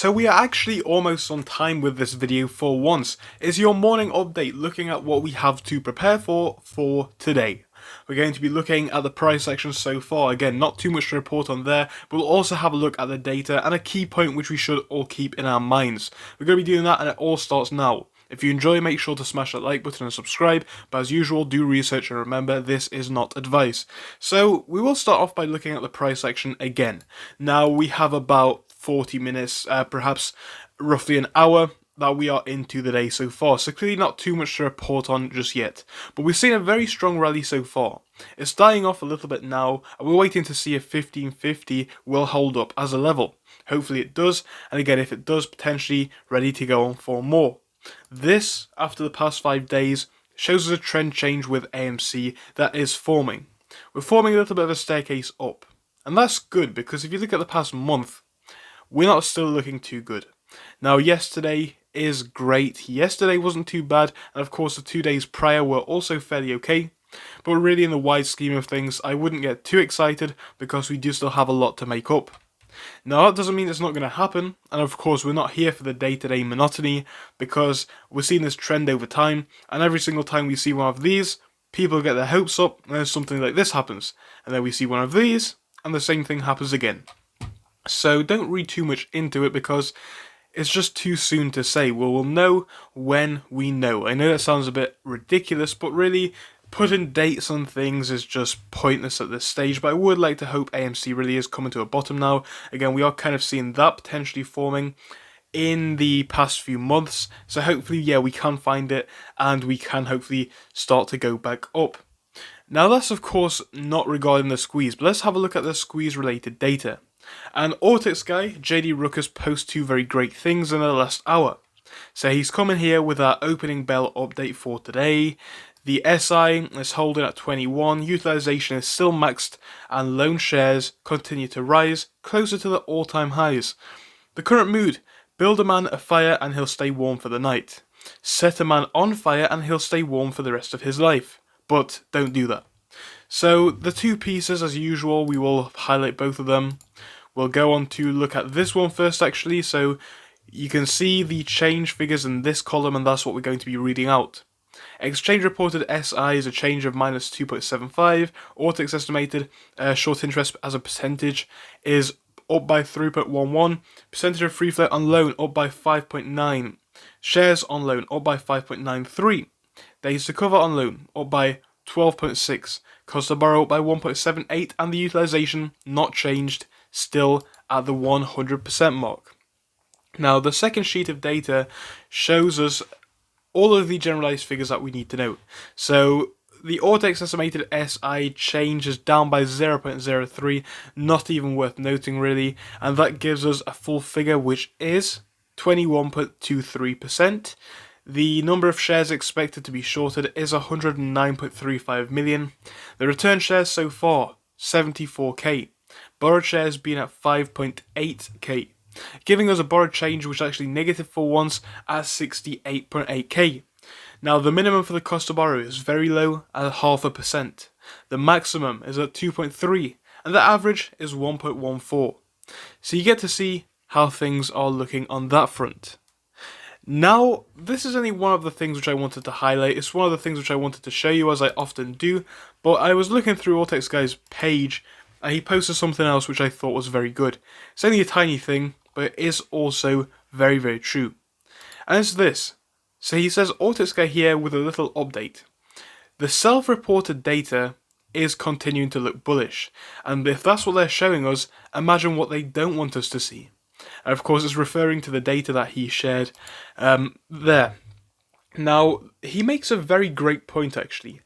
So we are actually almost on time with this video for once. It's your morning update looking at what we have to prepare for today. We're going to be looking at the price action so far. Again, not too much to report on there, but we'll also have a look at the data and a key point which we should all keep in our minds. We're going to be doing that and it all starts now. If you enjoy, make sure to smash that like button and subscribe, but as usual, do research and remember, this is not advice. So, we will start off by looking at the price action again. Now, we have about 40 minutes, perhaps roughly an hour, that we are into the day so far, so clearly not too much to report on just yet. But we've seen a very strong rally so far. It's dying off a little bit now, and we're waiting to see if 1550 will hold up as a level. Hopefully it does, and again, if it does, potentially ready to go on for more. This, after the past 5 days, shows us a trend change with AMC that is forming. We're forming a little bit of a staircase up. And that's good, because if you look at the past month, we're not still looking too good. Now, yesterday is great. Yesterday wasn't too bad, and of course the 2 days prior were also fairly okay. But really, in the wide scheme of things, I wouldn't get too excited, because we do still have a lot to make up. Now, that doesn't mean it's not going to happen, and of course we're not here for the day-to-day monotony, because we're seeing this trend over time, and every single time we see one of these, people get their hopes up, and then something like this happens, and then we see one of these, and the same thing happens again. So don't read too much into it, because it's just too soon to say. We'll know when we know. I know that sounds a bit ridiculous, but really, putting dates on things is just pointless at this stage, but I would like to hope AMC really is coming to a bottom now. Again, we are kind of seeing that potentially forming in the past few months, so hopefully, yeah, we can find it, and we can hopefully start to go back up. Now, that's of course not regarding the squeeze, but let's have a look at the squeeze-related data. And Ortex guy, JD Ruckus, posts two very great things in the last hour. So he's coming here with our opening bell update for today. The SI is holding at 21, utilization is still maxed, and loan shares continue to rise, closer to the all-time highs. The current mood: build a man a fire and he'll stay warm for the night. Set a man on fire and he'll stay warm for the rest of his life. But don't do that. So the two pieces, as usual, we will highlight both of them. We'll go on to look at this one first, actually, so you can see the change figures in this column, and that's what we're going to be reading out. Exchange reported SI is a change of minus 2.75. Ortex estimated short interest as a percentage is up by 3.11. Percentage of free float on loan up by 5.9. Shares on loan up by 5.93. Days to cover on loan up by 12.6. Cost to borrow up by 1.78, and the utilization not changed, still at the 100% mark. Now, the second sheet of data shows us all of the generalized figures that we need to know. So the Ortex estimated SI change is down by 0.03, not even worth noting really, and that gives us a full figure which is 21.23%. The number of shares expected to be shorted is 109.35 million. The return shares so far, 74k. Borrowed shares being at 5.8k. Giving us a borrowed change which is actually negative for once at 68.8k. Now, the minimum for the cost to borrow is very low at 0.5%. The maximum is at 2.3, and the average is 1.14. So you get to see how things are looking on that front. Now, this is only one of the things which I wanted to highlight. It's one of the things which I wanted to show you, as I often do, but I was looking through Ortex Guy's page, and he posted something else which I thought was very good. It's only a tiny thing, but it is also very, very true. And it's this. So he says, Ortex Guy here with a little update. The self-reported data is continuing to look bullish, and if that's what they're showing us, imagine what they don't want us to see. And of course, it's referring to the data that he shared there. Now, he makes a very great point, actually.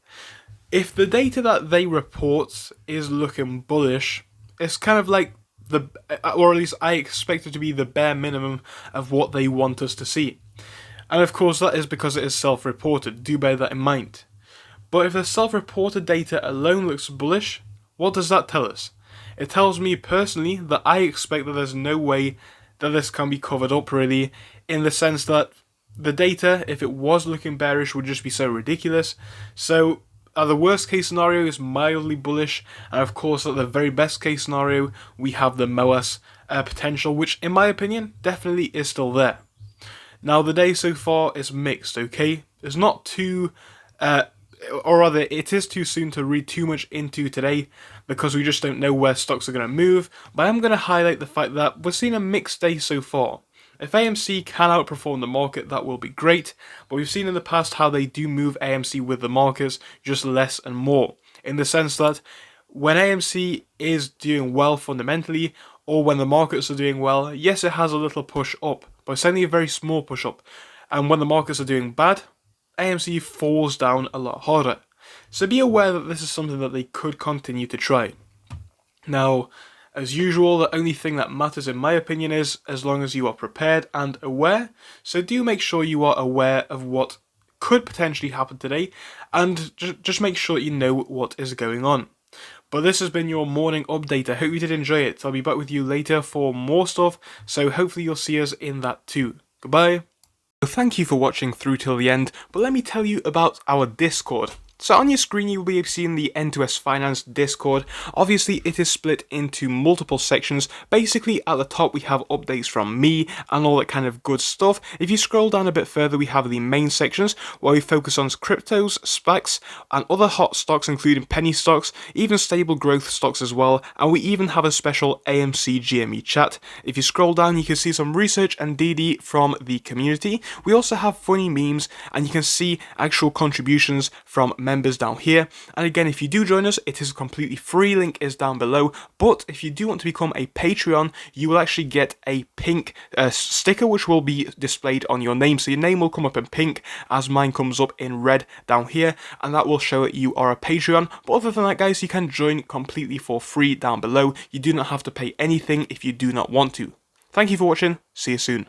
If the data that they report is looking bullish, it's kind of like or at least I expect it to be the bare minimum of what they want us to see. And of course, that is because it is self-reported. Do bear that in mind. But if the self-reported data alone looks bullish, what does that tell us? It tells me personally that I expect that there's no way that this can be covered up really, in the sense that the data, if it was looking bearish, would just be so ridiculous. So the worst case scenario is mildly bullish, and of course at the very best case scenario we have the MOAS potential, which in my opinion definitely is still there. Now the day so far is mixed, okay? It's not too, or rather it is too soon to read too much into today because we just don't know where stocks are going to move, but I'm going to highlight the fact that we're seeing a mixed day so far. If AMC can outperform the market, that will be great, but we've seen in the past how they do move AMC with the markets, just less and more, in the sense that when AMC is doing well fundamentally, or when the markets are doing well, yes, it has a little push up, but it's only a very small push up, and when the markets are doing bad, AMC falls down a lot harder. So be aware that this is something that they could continue to try. Now, as usual, the only thing that matters in my opinion is as long as you are prepared and aware, so do make sure you are aware of what could potentially happen today, and just make sure you know what is going on. But this has been your morning update. I hope you did enjoy it. I'll be back with you later for more stuff, so hopefully you'll see us in that too. Goodbye. Thank you for watching through till the end, but let me tell you about our Discord. So on your screen you'll be seeing the N2S Finance Discord. Obviously it is split into multiple sections. Basically at the top we have updates from me and all that kind of good stuff. If you scroll down a bit further we have the main sections where we focus on cryptos, SPACs and other hot stocks including penny stocks, even stable growth stocks as well, and we even have a special AMC GME chat. If you scroll down you can see some research and DD from the community. We also have funny memes and you can see actual contributions from members down here, and again if you do join us it is completely free, link is down below, but if you do want to become a Patreon you will actually get a pink sticker which will be displayed on your name, so your name will come up in pink as mine comes up in red down here, and that will show that you are a Patreon. But other than that guys, you can join completely for free down below. You do not have to pay anything if you do not want to. Thank you for watching, see you soon.